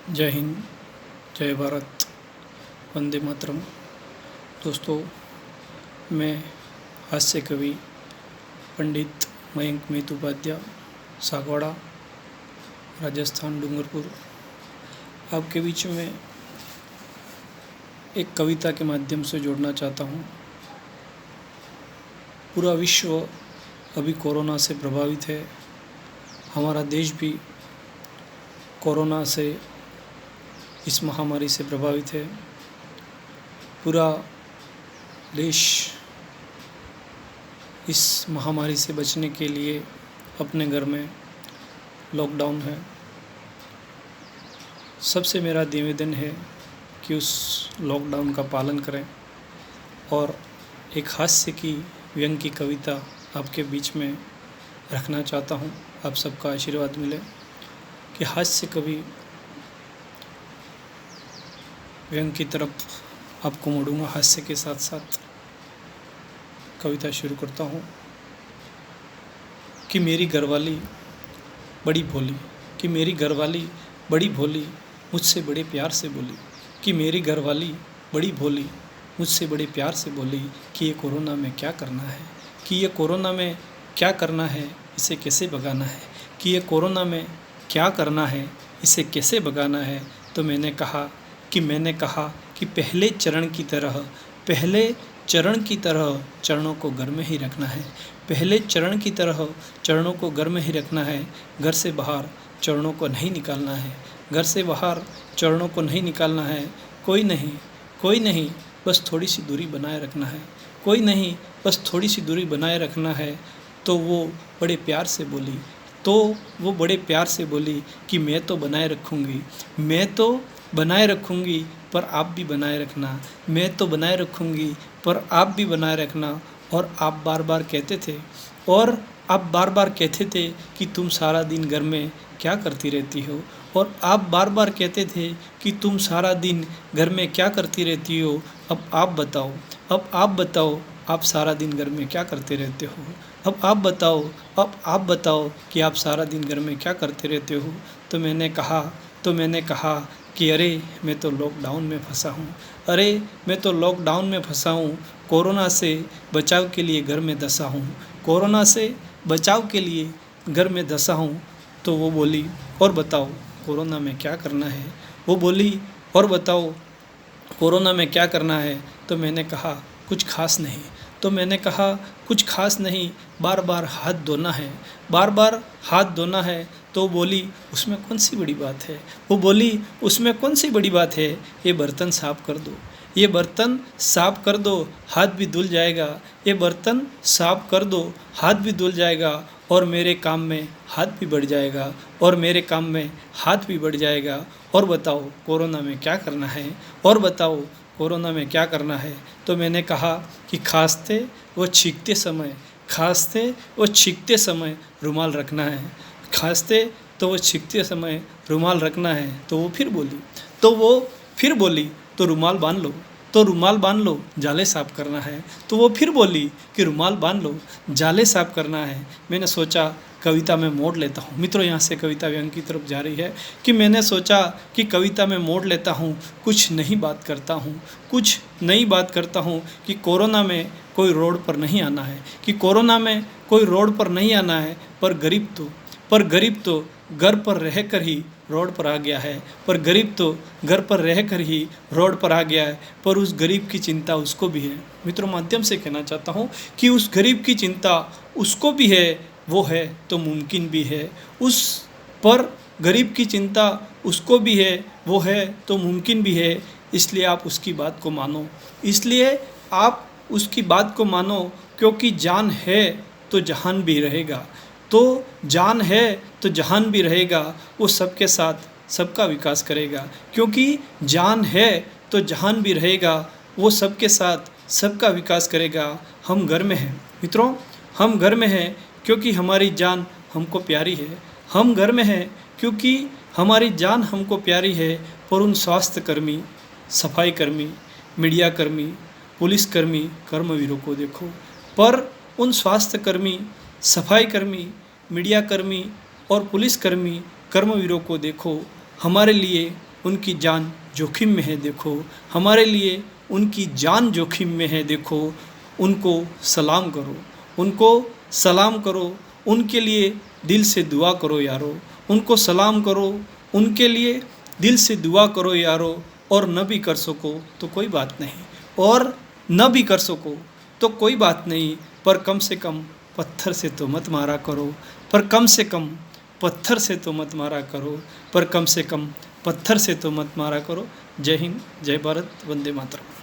जय हिंद, जय भारत, वंदे मातरम। दोस्तों, मैं हास्य कवि पंडित मयंक मेहतोपाध्याय, सागवाड़ा, राजस्थान, डूंगरपुर, आपके बीच में एक कविता के माध्यम से जोड़ना चाहता हूँ। पूरा विश्व अभी कोरोना से प्रभावित है। हमारा देश भी कोरोना से, इस महामारी से प्रभावित है। पूरा देश इस महामारी से बचने के लिए अपने घर में लॉकडाउन है। सबसे मेरा निवेदन है कि उस लॉकडाउन का पालन करें और एक हास्य की, व्यंग की कविता आपके बीच में रखना चाहता हूँ। आप सबका आशीर्वाद मिले कि हास्य कवि व्यंग की तरफ आपको मोड़ूंगा। हास्य के साथ साथ कविता शुरू करता हूँ कि मेरी घरवाली बड़ी भोली, कि मेरी घरवाली बड़ी भोली, मुझसे बड़े प्यार से बोली, कि मेरी घरवाली बड़ी भोली, मुझसे बड़े प्यार से बोली कि ये कोरोना में क्या करना है, कि ये कोरोना में क्या करना है, इसे कैसे भगाना है, कि ये कोरोना में क्या करना है, इसे कैसे भगाना है। तो मैंने कहा कि पहले चरण की तरह चरणों को घर में ही रखना है। पहले चरण की तरह चरणों को घर में ही रखना है। घर से बाहर चरणों को नहीं निकालना है। घर से बाहर चरणों को नहीं निकालना है। कोई नहीं, बस थोड़ी सी दूरी बनाए रखना है। कोई नहीं, बस थोड़ी सी दूरी बनाए रखना है। तो वो बड़े प्यार से बोली कि मैं तो बनाए रखूँगी, पर आप भी बनाए रखना। मैं तो बनाए रखूँगी, पर आप भी बनाए रखना। और आप बार बार कहते थे कि तुम सारा दिन घर में क्या करती रहती हो। और आप बार बार कहते थे कि तुम सारा दिन घर में क्या करती रहती हो। अब आप बताओ, आप सारा दिन घर में क्या करते रहते हो। अब आप बताओ कि आप सारा दिन घर में क्या करते रहते हो। तो मैंने कहा कि अरे मैं तो लॉकडाउन में फंसा हूँ। कोरोना से बचाव के लिए घर में धंसा हूँ। तो वो बोली, और बताओ कोरोना में क्या करना है। तो मैंने कहा कुछ खास नहीं, बार बार हाथ धोना है। तो बोली उसमें कौन सी बड़ी बात है। ये बर्तन साफ कर दो, हाथ भी धुल जाएगा। और मेरे काम में हाथ भी बढ़ जाएगा। और बताओ कोरोना में क्या करना है। तो मैंने कहा कि खांसते व छींकते समय रुमाल रखना है। तो वो फिर बोली तो रुमाल बांध लो, जाले साफ करना है। तो वो फिर बोली कि रुमाल बांध लो, जाले साफ करना है। मैंने सोचा कविता में मोड़ लेता हूँ। मित्रों, यहाँ से कविता व्यंग की तरफ जा रही है कि मैंने सोचा कि कविता में मोड़ लेता हूँ, कुछ नई बात करता हूँ कि कोरोना में कोई रोड पर नहीं आना है। पर गरीब तो घर पर रहकर ही रोड पर आ गया है। पर उस गरीब की चिंता उसको भी है। मित्रों, माध्यम से कहना चाहता हूँ कि उस गरीब की चिंता उसको भी है, वो है तो मुमकिन भी है। गरीब की चिंता उसको भी है, वो है तो मुमकिन भी है। इसलिए आप उसकी बात को मानो, क्योंकि जान है तो जहान भी रहेगा। वो सबके साथ सबका विकास करेगा। क्योंकि जान है तो जहान भी रहेगा, वो सबके साथ सबका विकास करेगा। हम घर में हैं मित्रों, हम घर में हैं क्योंकि हमारी जान हमको प्यारी है। हम घर में हैं क्योंकि हमारी जान हमको प्यारी है। पर उन स्वास्थ्यकर्मी, सफाई कर्मी, मीडिया कर्मी, पुलिसकर्मी, कर्मवीरों को देखो। पर उन स्वास्थ्यकर्मी, सफाई कर्मी, मीडिया कर्मी और पुलिसकर्मी, कर्मवीरों को देखो। हमारे लिए उनकी जान जोखिम में है देखो, हमारे लिए उनकी जान जोखिम में है देखो, उनको सलाम करो, उनको सलाम करो, उनके लिए दिल से दुआ करो यारो, उनको सलाम करो, उनके लिए दिल से दुआ करो यारो। और न भी कर सको तो कोई बात नहीं, और न भी कर सको तो कोई बात नहीं, पर कम से कम पत्थर से तो मत मारा करो, पर कम से कम पत्थर से तो मत मारा करो, पर कम से कम पत्थर से तो मत मारा करो। जय हिंद, जय भारत, वंदे मातरम।